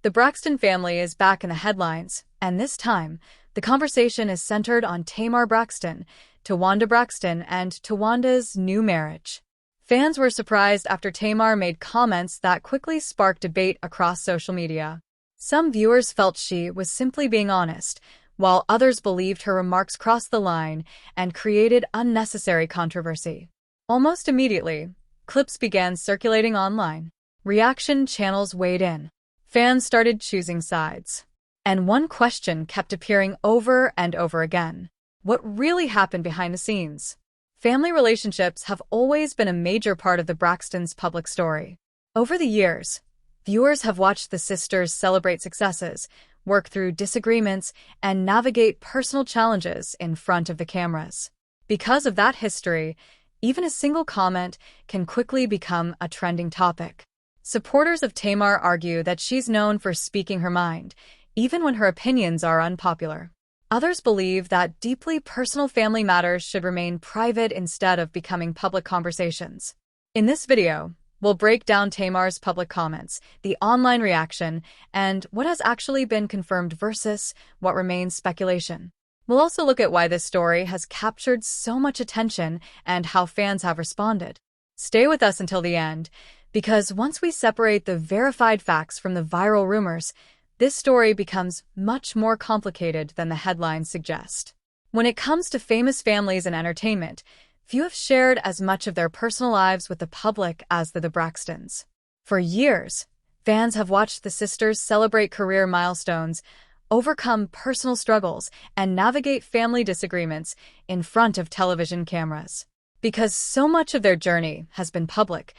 The Braxton family is back in the headlines, and this time, the conversation is centered on Tamar Braxton, Towanda Braxton, and Towanda's new marriage. Fans were surprised after Tamar made comments that quickly sparked debate across social media. Some viewers felt she was simply being honest, while others believed her remarks crossed the line and created unnecessary controversy. Almost immediately, clips began circulating online. Reaction channels weighed in. Fans started choosing sides. And one question kept appearing over and over again. What really happened behind the scenes? Family relationships have always been a major part of the Braxtons' public story. Over the years, viewers have watched the sisters celebrate successes, work through disagreements, and navigate personal challenges in front of the cameras. Because of that history, even a single comment can quickly become a trending topic. Supporters of Tamar argue that she's known for speaking her mind, even when her opinions are unpopular. Others believe that deeply personal family matters should remain private instead of becoming public conversations. In this video, we'll break down Tamar's public comments, the online reaction, and what has actually been confirmed versus what remains speculation. We'll also look at why this story has captured so much attention and how fans have responded. Stay with us until the end, because once we separate the verified facts from the viral rumors, this story becomes much more complicated than the headlines suggest. When it comes to famous families and entertainment, few have shared as much of their personal lives with the public as the Braxtons. For years, fans have watched the sisters celebrate career milestones, overcome personal struggles, and navigate family disagreements in front of television cameras. Because so much of their journey has been public,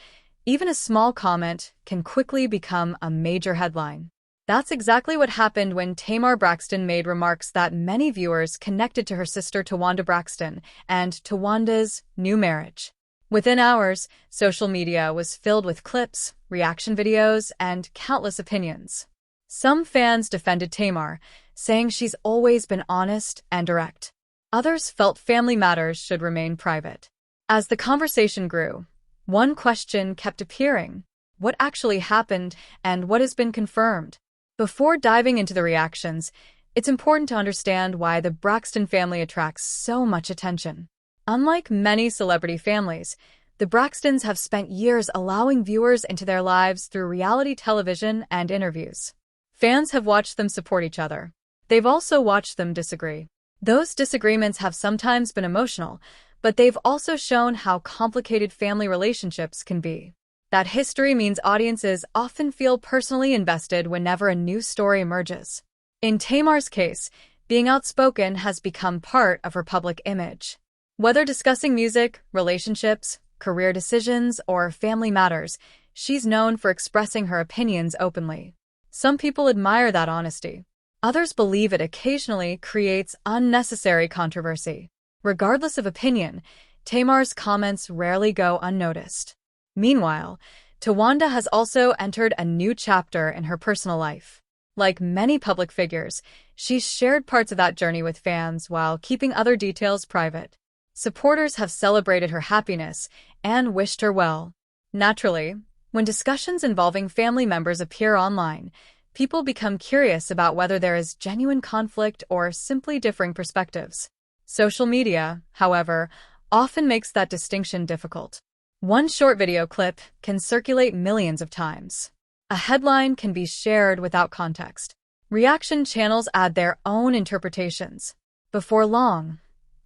even a small comment can quickly become a major headline. That's exactly what happened when Tamar Braxton made remarks that many viewers connected to her sister Towanda Braxton and Towanda's new marriage. Within hours, social media was filled with clips, reaction videos, and countless opinions. Some fans defended Tamar, saying she's always been honest and direct. Others felt family matters should remain private. As the conversation grew, one question kept appearing: what actually happened and what has been confirmed? Before diving into the reactions, it's important to understand why the Braxton family attracts so much attention. Unlike many celebrity families, the Braxtons have spent years allowing viewers into their lives through reality television and interviews. Fans have watched them support each other. They've also watched them disagree. Those disagreements have sometimes been emotional, but they've also shown how complicated family relationships can be. That history means audiences often feel personally invested whenever a new story emerges. In Tamar's case, being outspoken has become part of her public image. Whether discussing music, relationships, career decisions, or family matters, she's known for expressing her opinions openly. Some people admire that honesty. Others believe it occasionally creates unnecessary controversy. Regardless of opinion, Tamar's comments rarely go unnoticed. Meanwhile, Towanda has also entered a new chapter in her personal life. Like many public figures, she's shared parts of that journey with fans while keeping other details private. Supporters have celebrated her happiness and wished her well. Naturally, when discussions involving family members appear online, people become curious about whether there is genuine conflict or simply differing perspectives. Social media, however, often makes that distinction difficult. One short video clip can circulate millions of times. A headline can be shared without context. Reaction channels add their own interpretations. Before long,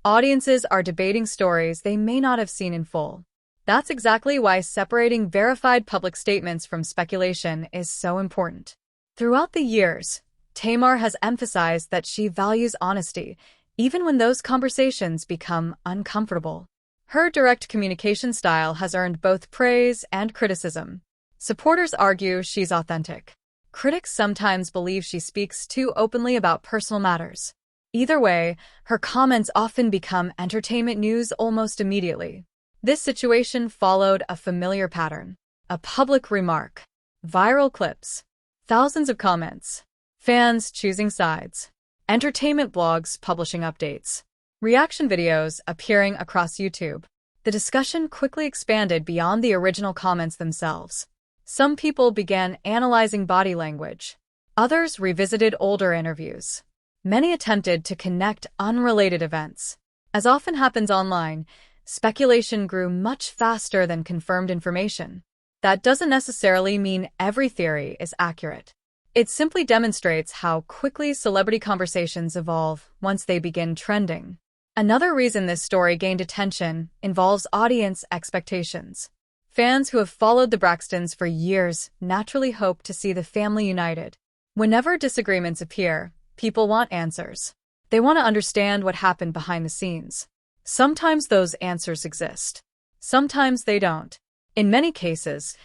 audiences are debating stories they may not have seen in full. That's exactly why separating verified public statements from speculation is so important. Throughout the years, Tamar has emphasized that she values honesty, even when those conversations become uncomfortable. Her direct communication style has earned both praise and criticism. Supporters argue she's authentic. Critics sometimes believe she speaks too openly about personal matters. Either way, her comments often become entertainment news almost immediately. This situation followed a familiar pattern: a public remark, viral clips, thousands of comments, fans choosing sides, entertainment blogs publishing updates, reaction videos appearing across YouTube. The discussion quickly expanded beyond the original comments themselves. Some people began analyzing body language, Others revisited older interviews. Many attempted to connect unrelated events. As often happens online, speculation grew much faster than confirmed information. That doesn't necessarily mean every theory is accurate. It simply demonstrates how quickly celebrity conversations evolve once they begin trending. Another reason this story gained attention involves audience expectations. Fans who have followed the Braxtons for years naturally hope to see the family united. Whenever disagreements appear, people want answers. They want to understand what happened behind the scenes. Sometimes those answers exist. Sometimes they don't. In many cases,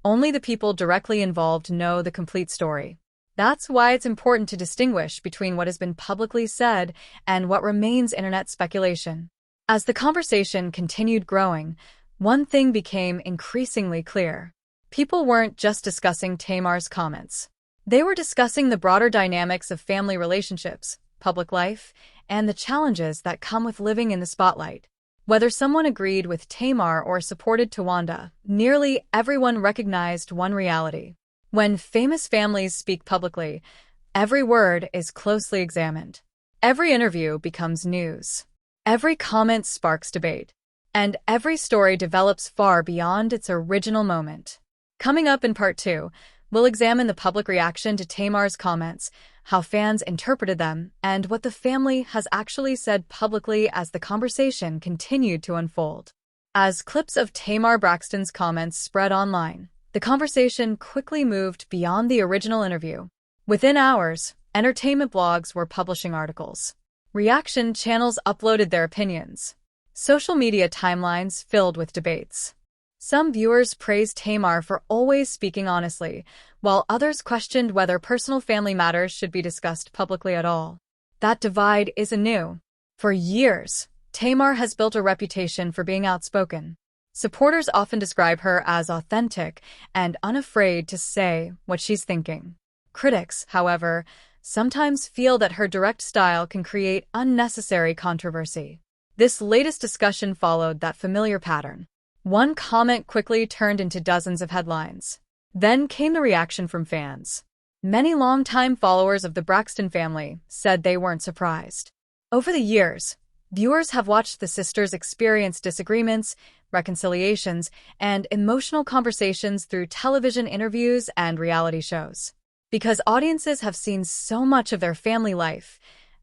only the people directly involved know the complete story. That's why it's important to distinguish between what has been publicly said and what remains internet speculation. As the conversation continued growing, one thing became increasingly clear. People weren't just discussing Tamar's comments. They were discussing the broader dynamics of family relationships, public life, and the challenges that come with living in the spotlight. Whether someone agreed with Tamar or supported Towanda, nearly everyone recognized one reality. When famous families speak publicly, every word is closely examined. Every interview becomes news. Every comment sparks debate. And every story develops far beyond its original moment. Coming up in Part 2, we'll examine the public reaction to Tamar's comments, how fans interpreted them, and what the family has actually said publicly as the conversation continued to unfold. As clips of Tamar Braxton's comments spread online, the conversation quickly moved beyond the original interview. Within hours, entertainment blogs were publishing articles. Reaction channels uploaded their opinions. Social media timelines filled with debates. Some viewers praised Tamar for always speaking honestly, while others questioned whether personal family matters should be discussed publicly at all. That divide isn't new. For years, Tamar has built a reputation for being outspoken. Supporters often describe her as authentic and unafraid to say what she's thinking. Critics, however, sometimes feel that her direct style can create unnecessary controversy. This latest discussion followed that familiar pattern. One comment quickly turned into dozens of headlines. Then came the reaction from fans. Many longtime followers of the Braxton family said they weren't surprised. Over the years, viewers have watched the sisters experience disagreements, reconciliations, and emotional conversations through television interviews and reality shows. Because audiences have seen so much of their family life,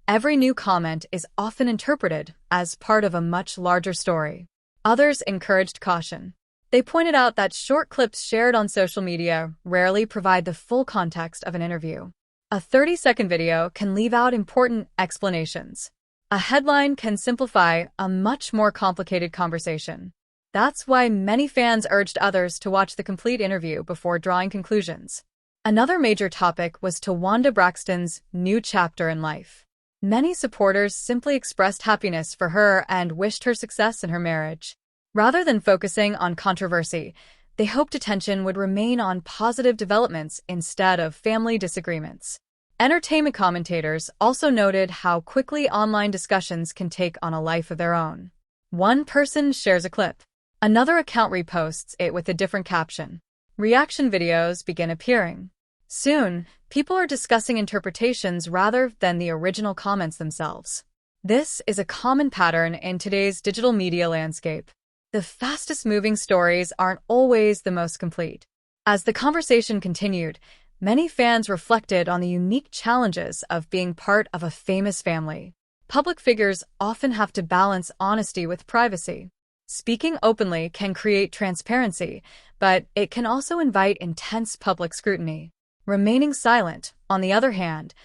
every new comment is often interpreted as part of a much larger story. Others encouraged caution. They pointed out that short clips shared on social media rarely provide the full context of an interview. A 30-second video can leave out important explanations. A headline can simplify a much more complicated conversation. That's why many fans urged others to watch the complete interview before drawing conclusions. Another major topic was Towanda Braxton's new chapter in life. Many supporters simply expressed happiness for her and wished her success in her marriage. Rather than focusing on controversy, they hoped attention would remain on positive developments instead of family disagreements. Entertainment commentators also noted how quickly online discussions can take on a life of their own. One person shares a clip. Another account reposts it with a different caption. Reaction videos begin appearing. Soon, people are discussing interpretations rather than the original comments themselves. This is a common pattern in today's digital media landscape. The fastest-moving stories aren't always the most complete. As the conversation continued, many fans reflected on the unique challenges of being part of a famous family. Public figures often have to balance honesty with privacy. Speaking openly can create transparency, but it can also invite intense public scrutiny. Remaining silent, on the other hand,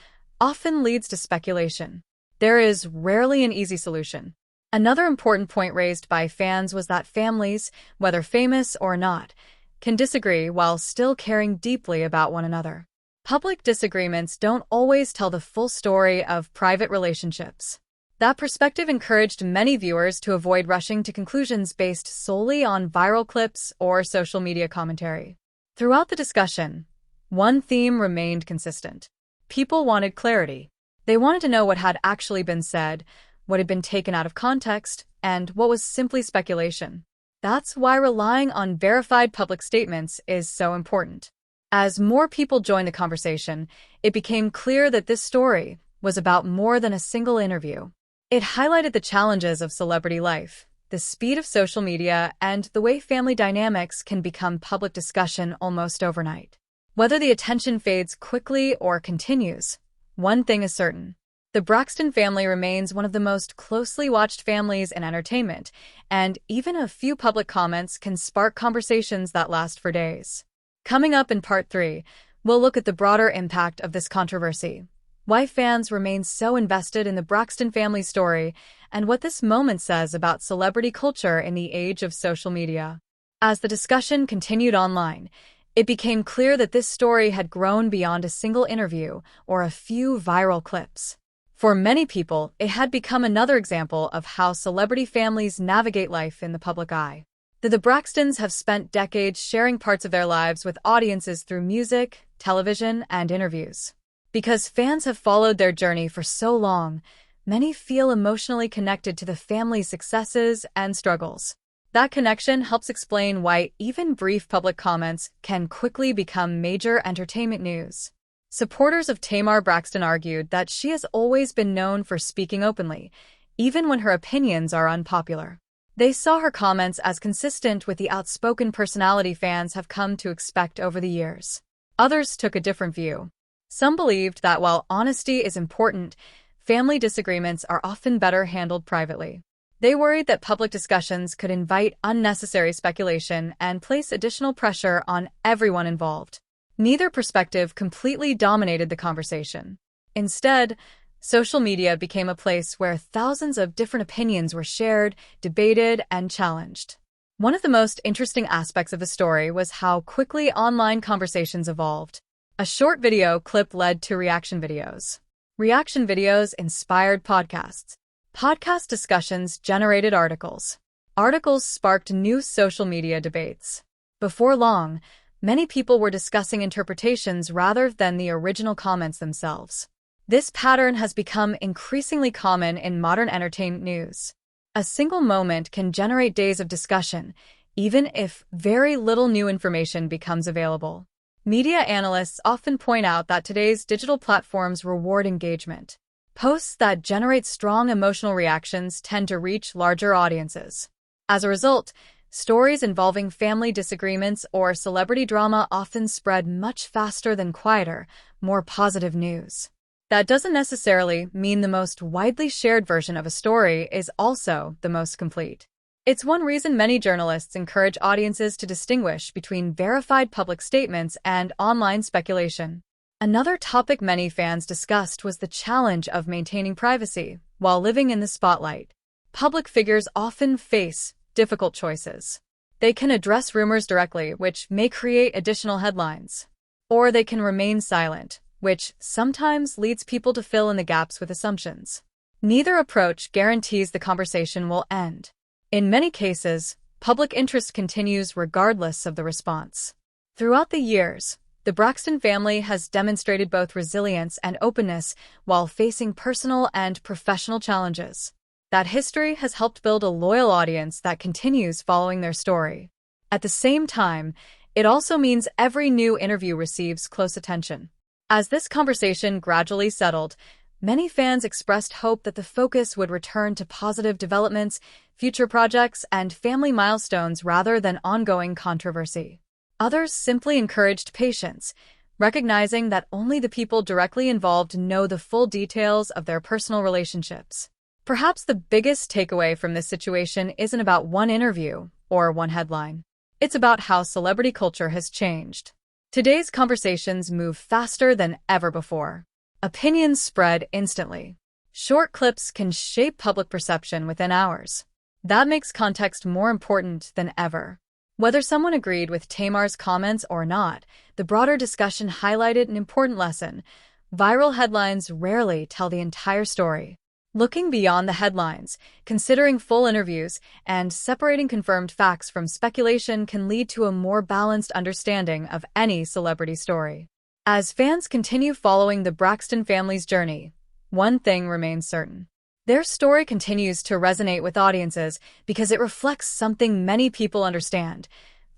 often leads to speculation. There is rarely an easy solution. Another important point raised by fans was that families, whether famous or not, can disagree while still caring deeply about one another. Public disagreements don't always tell the full story of private relationships. That perspective encouraged many viewers to avoid rushing to conclusions based solely on viral clips or social media commentary. Throughout the discussion, one theme remained consistent. People wanted clarity. They wanted to know what had actually been said, what had been taken out of context, and what was simply speculation. That's why relying on verified public statements is so important. As more people joined the conversation, it became clear that this story was about more than a single interview. It highlighted the challenges of celebrity life, the speed of social media, and the way family dynamics can become public discussion almost overnight. Whether the attention fades quickly or continues, one thing is certain. The Braxton family remains one of the most closely watched families in entertainment, and even a few public comments can spark conversations that last for days. Coming up in Part 3, we'll look at the broader impact of this controversy, why fans remain so invested in the Braxton family story, and what this moment says about celebrity culture in the age of social media. As the discussion continued online, it became clear that this story had grown beyond a single interview or a few viral clips. For many people, it had become another example of how celebrity families navigate life in the public eye. The Braxtons have spent decades sharing parts of their lives with audiences through music, television, and interviews. Because fans have followed their journey for so long, many feel emotionally connected to the family's successes and struggles. That connection helps explain why even brief public comments can quickly become major entertainment news. Supporters of Tamar Braxton argued that she has always been known for speaking openly, even when her opinions are unpopular. They saw her comments as consistent with the outspoken personality fans have come to expect over the years. Others took a different view. Some believed that while honesty is important, family disagreements are often better handled privately. They worried that public discussions could invite unnecessary speculation and place additional pressure on everyone involved. Neither perspective completely dominated the conversation. Instead, social media became a place where thousands of different opinions were shared, debated, and challenged. One of the most interesting aspects of the story was how quickly online conversations evolved. A short video clip led to reaction videos. Reaction videos inspired podcasts. Podcast discussions generated articles. Articles sparked new social media debates. Before long, many people were discussing interpretations rather than the original comments themselves. This pattern has become increasingly common in modern entertainment news. A single moment can generate days of discussion, even if very little new information becomes available. Media analysts often point out that today's digital platforms reward engagement. Posts that generate strong emotional reactions tend to reach larger audiences. As a result, stories involving family disagreements or celebrity drama often spread much faster than quieter, more positive news. That doesn't necessarily mean the most widely shared version of a story is also the most complete. It's one reason many journalists encourage audiences to distinguish between verified public statements and online speculation. Another topic many fans discussed was the challenge of maintaining privacy while living in the spotlight. Public figures often face difficult choices. They can address rumors directly, which may create additional headlines. Or they can remain silent, which sometimes leads people to fill in the gaps with assumptions. Neither approach guarantees the conversation will end. In many cases, public interest continues regardless of the response. Throughout the years, the Braxton family has demonstrated both resilience and openness while facing personal and professional challenges. That history has helped build a loyal audience that continues following their story. At the same time, it also means every new interview receives close attention. As this conversation gradually settled, many fans expressed hope that the focus would return to positive developments, future projects, and family milestones rather than ongoing controversy. Others simply encouraged patience, recognizing that only the people directly involved know the full details of their personal relationships. Perhaps the biggest takeaway from this situation isn't about one interview or one headline. It's about how celebrity culture has changed. Today's conversations move faster than ever before. Opinions spread instantly. Short clips can shape public perception within hours. That makes context more important than ever. Whether someone agreed with Tamar's comments or not, the broader discussion highlighted an important lesson. Viral headlines rarely tell the entire story. Looking beyond the headlines, considering full interviews, and separating confirmed facts from speculation can lead to a more balanced understanding of any celebrity story. As fans continue following the Braxton family's journey, one thing remains certain. Their story continues to resonate with audiences because it reflects something many people understand.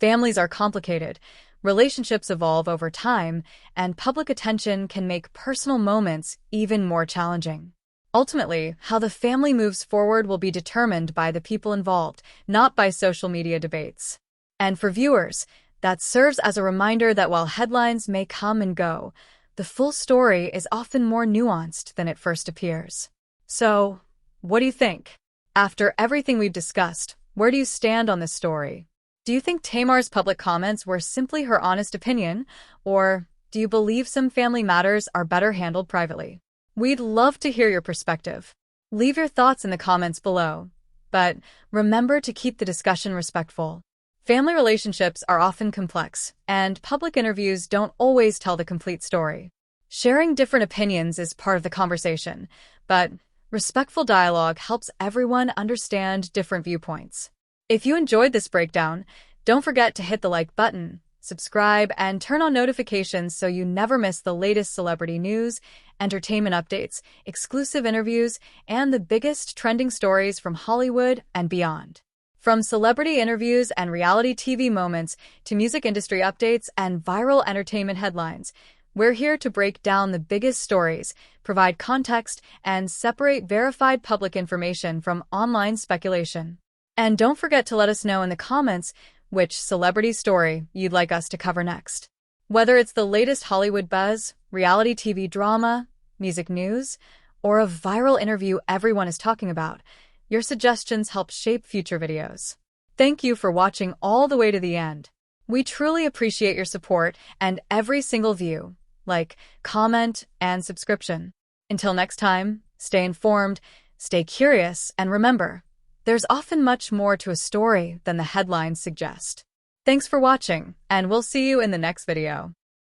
Families are complicated, Relationships evolve over time, and public attention can make personal moments even more challenging. Ultimately, how the family moves forward will be determined by the people involved, not by social media debates. And for viewers, that serves as a reminder that while headlines may come and go, the full story is often more nuanced than it first appears. So, what do you think? After everything we've discussed, where do you stand on this story? Do you think Tamar's public comments were simply her honest opinion, or do you believe some family matters are better handled privately? We'd love to hear your perspective. Leave your thoughts in the comments below. But remember to keep the discussion respectful. Family relationships are often complex, and public interviews don't always tell the complete story. Sharing different opinions is part of the conversation, but respectful dialogue helps everyone understand different viewpoints. If you enjoyed this breakdown, don't forget to hit the like button, subscribe, and turn on notifications so you never miss the latest celebrity news, entertainment updates, exclusive interviews, and the biggest trending stories from Hollywood and beyond. From celebrity interviews and reality TV moments to music industry updates and viral entertainment headlines, we're here to break down the biggest stories, provide context, and separate verified public information from online speculation. And don't forget to let us know in the comments which celebrity story you'd like us to cover next. Whether it's the latest Hollywood buzz, reality TV drama, music news, or a viral interview everyone is talking about, your suggestions help shape future videos. Thank you for watching all the way to the end. We truly appreciate your support and every single view, like, comment, and subscription. Until next time, stay informed, stay curious, and remember, there's often much more to a story than the headlines suggest. Thanks for watching, and we'll see you in the next video.